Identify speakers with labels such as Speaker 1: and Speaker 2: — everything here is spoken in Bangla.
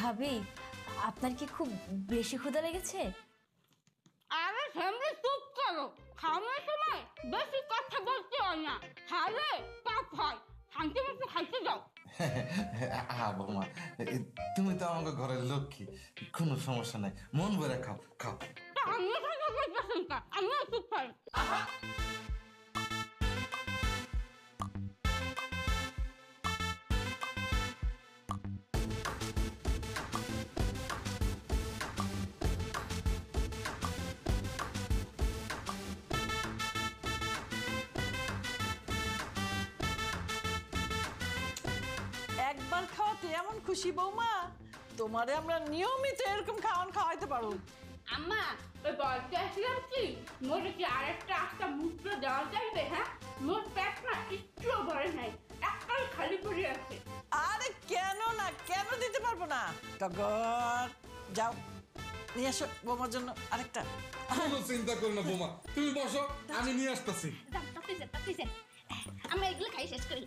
Speaker 1: ভাবি আপনার কি খুব বেশি ক্ষুধা লেগেছে?
Speaker 2: আরে ফ্যামিলি চুপ করো, খাওয়ানোর সময় বেশি কথা বলতে হয় না, খালে পাপ হয়। শান্তি মতো খাইতে যাও।
Speaker 3: বৌমা, তুমি তো আমাকে ঘরের লক্ষ্মী, কোনো সমস্যা নাই, মন ভরে খাও খাও।
Speaker 2: আমিও কথা বলতেছেন কা, আমিও চুপ করেন।
Speaker 4: একবার খাওয়াতে এমন খুশি বৌমা, তোমারে আমরা নিয়মিত এরকম খাওয়াইতে পারো।
Speaker 2: আম্মা ওই বলতে আসলাম কি, মোটে কি আরেকটা আস্তা মূত্র দেওয়া যাবে? হ্যাঁ, মোট পেট না একটুও ভরে নাই, একটাই খালি পড়ে আছে।
Speaker 4: আরে কেন না, কেন দিতে পারবো না? টগর যাও নিয়ে এসো বৌমার জন্য আরেকটা।
Speaker 5: কোনো চিন্তা করো না বৌমা, তুমি বসো, আমি নিয়ে আসতেছি।
Speaker 2: আমি এগুলো খাই শেষ করি।